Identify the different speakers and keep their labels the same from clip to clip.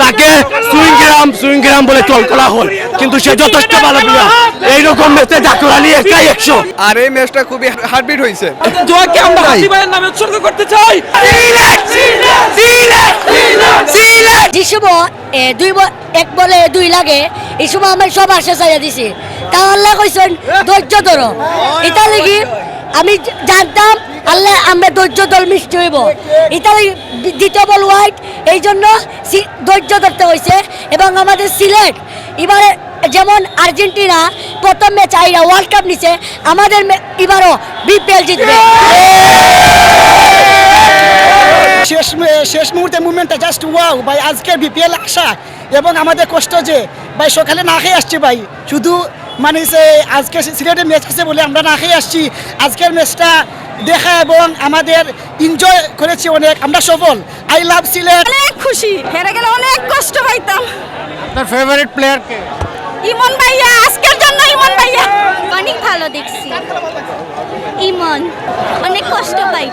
Speaker 1: তাকে সুইংগ্রাম বলে ট্রল করা হয়, কিন্তু সে যথেষ্ট ভালো প্লেয়ার। এইরকম ম্যাচে জাকির আলী একাই 100।
Speaker 2: আর এই ম্যাচটা খুবই হার্টবিট হয়েছে।
Speaker 3: জোয়াকে আমরা হাসি ভাইয়ের নামে উৎসর্গ করতে চাই।
Speaker 4: যিশুব এক বলে 2 লাগে, এই সময় আমার সব আশা চাইয়া দিছি। তা আল্লাহ কইছেন ধৈর্য ধরো। এটা লাগি আমি জানতাম আল্লাহ আমরা ধৈর্য ধর মিষ্টি হইব। এটা দ্বিতীয় বল ওয়াইড, এই জন্য ধৈর্য ধরতে হয়েছে। এবং আমাদের সিলেট এবারে যেমন আর্জেন্টিনা প্রথম ম্যাচ আইরা ওয়ার্ল্ড কাপ নিছে, আমাদের এবারও বিপিএল জিতবে।
Speaker 5: শেষ মুহূর্তে মুভমেন্টটা জাস্ট ওয়াও ভাই। আজকের বিপিএল আসা এবং আমাদের কষ্ট যে ভাই সকালে না খেয়ে আসছি ভাই, শুধু মানে আজকে সিলেটের ম্যাচ আছে বলে আমরা না খেয়ে আসছি। আজকের ম্যাচটা দেখা এবং আমাদের এনজয় করেছি অনেক, আমরা সফল। I love Sylhet.
Speaker 6: অনেক খুশি, হেরে গেলে অনেক কষ্ট পাইতাম।
Speaker 1: আপনার ফেভারিট প্লেয়ার কে?
Speaker 6: ইমন ভাইয়া, আজকের জন্য ইমন ভাইয়া
Speaker 4: অনেক ভালো দেখছি। ইমন অনেক কষ্ট পাই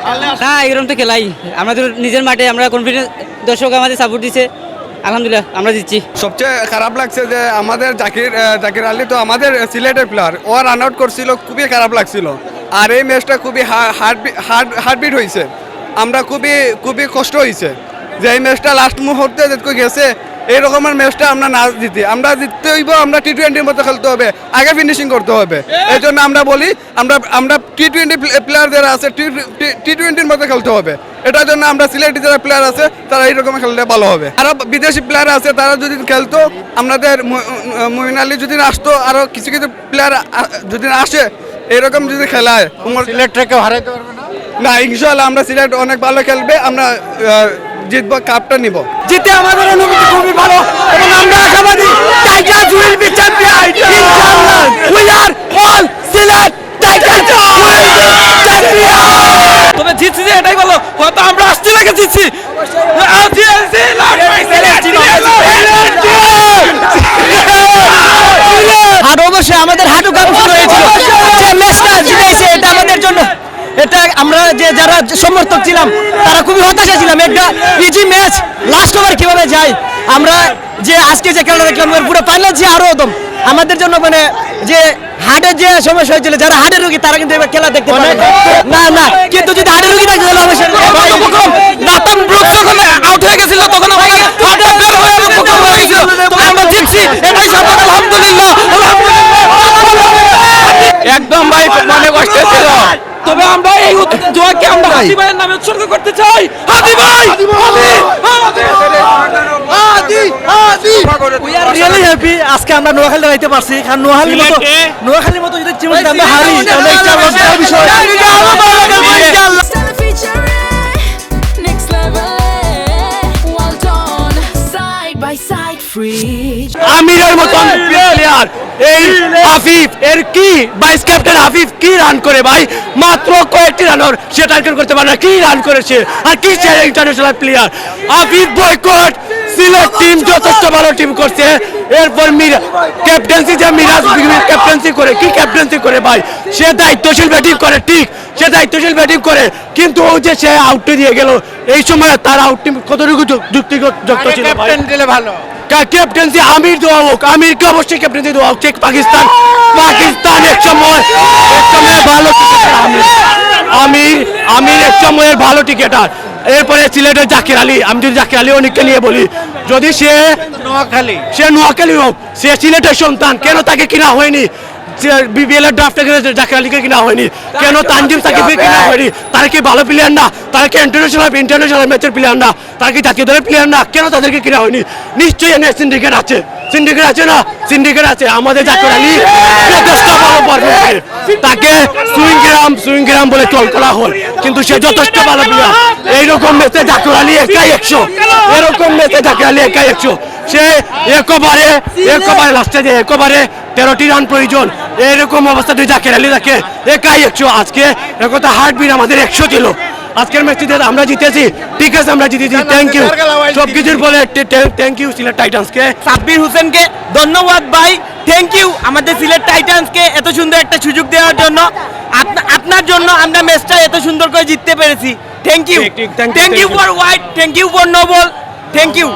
Speaker 3: না, এরকম তো খেলাই আমাদের নিজের মাঠে, আমরা কনফিডেন্স, দর্শক আমাদের সাপোর্ট দিছে, আলহামদুলিল্লাহ আমরা জিতছি।
Speaker 2: সবচেয়ে খারাপ লাগছে যে আমাদের জাকির আলী তো আমাদের সিলেটের প্লেয়ার, ও রান আউট করছিল, খুবই খারাপ লাগছিল। আর এই ম্যাচটা খুবই হার্টবিট হয়েছে। আমরা খুবই কষ্ট হয়েছে যে এই ম্যাচটা লাস্ট মুহূর্তে যেটুকু গেছে। এই রকমের ম্যাচটা আমরা না জিতি, আমরা জিততে হইব, আমরা টি-20 মতো খেলতে হবে, আগে ফিনিশিং করতে হবে। এই জন্য আমরা বলি আমরা টি-20 প্লেয়ার যারা আছে টি-20 মতো খেলতে হবে। এটার জন্য আমরা সিলেটি যারা প্লেয়ার আছে তারা এইরকম খেললে ভালো হবে। আরও বিদেশি প্লেয়ার আছে, তারা যদি খেলতো, আমাদের মুইন আলী যদি আসতো, আরও কিছু প্লেয়ার যদি আসে, এরকম যদি খেলায়
Speaker 1: সিলেট থেকে হারাইতে পারবে না?
Speaker 2: না, ইনশাআল্লাহ আমরা সিলেট অনেক ভালো খেলবে, আমরা জিতবো, কাপটা নিব।
Speaker 1: জিতে আমাদের অনুভূতি খুবই ভালো এবং আমরা আশাবাদী টাইগার্স উইল বি চ্যাম্পিয়ন ইনশাআল্লাহ। We are all Sylhet Tigers will be champion.
Speaker 3: তবে জিতছি যে এটাই বলো, হয়তো আমরা আসতে লেগে জিতছি।
Speaker 5: আর অবশ্যই আমাদের হাঁটু কাঁপা শুরু হয়েছিল। যে ম্যাচটা জিতেছে এটা আমাদের জন্য, এটা আমরা যে যারা সমর্থক ছিলাম তারা খুবই হতাশা ছিলাম। একটা ইজি ম্যাচ, লাস্ট ওভার কিভাবে যায়। আমরা যে আজকে যে খেলাটা দেখলাম পুরো ফাইনাল যে আরো একদম আমাদের জন্য মানে যে হার্টের যে সমস্যা হয়েছিল, যারা হার্টের রোগী তারা কিন্তু এবার খেলা দেখতে পারে না। কিন্তু যদি হার্টের রোগী থাকে তাহলে অবশ্যই
Speaker 3: নাতান ব্রুকস যখন আউট হয়ে গেছিল তখন আমাদের হার্টটা বের হয়ে গেছিল, তবে আমরা জিতছি, এটাই সফল, আলহামদুলিল্লাহ।
Speaker 1: একদম ভাই মনে কষ্ট ছিল,
Speaker 3: তবে আমরা এই জোয়াকে আমরা হাসি ভাইয়ের নামে উৎসর্গ করতে চাই। হাদি ভাই,
Speaker 5: উই আর রিয়েলি হ্যাপি আজকে আমরা নোয়াখালী যাইতে পারছি। কারণ নোয়াখালীর মতো যদি টিম আমরা হারি তাহলে একটা লজ্জার বিষয়।
Speaker 1: আমিরের মতন প্লেয়ার এই আফিফ, এর কি ভাইস ক্যাপ্টেন আফিফ কি রান করে ভাই, মাত্র কয়েকটি রানার সে টার্গেট করতে পারে না, কি রান করেছে আর কি সে ইন্টারন্যাশনাল প্লেয়ার। আফিফ বয়কট, সিলেট টিম যথেষ্ট ভালো টিম করছে। এরপর ক্যাপ্টেন্সি যে মিরাজ ক্যাপ্টেন্সি করে, কি ক্যাপ্টেন্সি করে ভাই, সে দায়িত্বশীল ব্যাটিং করে, ঠিক সে দায়িত্বশীল ব্যাটিং করে, কিন্তু ও যে সে আউটে দিয়ে গেল, এই সময় তার আউট টিম কতটুকু যুক্তিযুক্ত ছিল ক্যাপ্টেন দিলে ভালো। ক্যাপ্টেন্সি আমির দেওয়া হোক, আমিরকে অবশ্যই ক্যাপ্টেন্সি দেওয়া হোক। ঠিক পাকিস্তান এক সময় ভালো ক্রিকেটার, আমির এক সময়ের ভালো ক্রিকেটার। এরপরে সিলেটের জাকির আলী, আমি যদি জাকির আলী অনেককে নিয়ে বলি, যদি সে নোয়াখালী হোক, সে সিলেটের সন্তান, কেন তাকে কিনা হয়নি? বিপিএল এর ড্রাফটে জাকির আলীকে কিনা হয়নি কেন? তানজিম সাকিবকে কিনা হয়নি? তারা কি ভালো প্লেয়ার না? তারা কি ইন্টারন্যাশনাল ম্যাচের প্লেয়ার না? তারা কি জাতীয় দলের প্লেয়ার না? কেন তাদেরকে কিনা হয়নি? নিশ্চয়ই এনে সিন্ডিকেট আছে না? সিন্ডিকেট আছে। আমাদের জাকির আলী যথেষ্ট ভালো পারফরম্যান্স, তাকে সুইংগ্রাম বলে ট্রল করা হয়, কিন্তু সে যথেষ্ট ভালো প্লেয়ার। এইরকম ম্যাচে জাকির আলী একাই 100। এরকম ম্যাচে জাকির আলী একাই 100। সে একবারে লাস্টে যে 13টি রান প্রয়োজন, এরকম অবস্থা তুই জাকির আলী তাকে একাই 100। আজকে একথা হার্টবিট আমাদের 100 ছিল। আজকের ম্যাচটিতে আমরা জিতেছি, ঠিক আছে, আমরা জিতেছি, থ্যাংক ইউ সবকিছুর বলে, থ্যাংক ইউ সিলেট টাইটান্সকে।
Speaker 5: সাব্বির হোসেনকে ধন্যবাদ ভাই, থ্যাংক ইউ আমাদের সিলেট টাইটান্সকে এত সুন্দর একটা সুযোগ দেওয়ার জন্য। আপনার জন্য আমরা ম্যাচটা এত সুন্দর করে জিততে পেরেছি। Thank you for white, thank you for Nobel, thank you.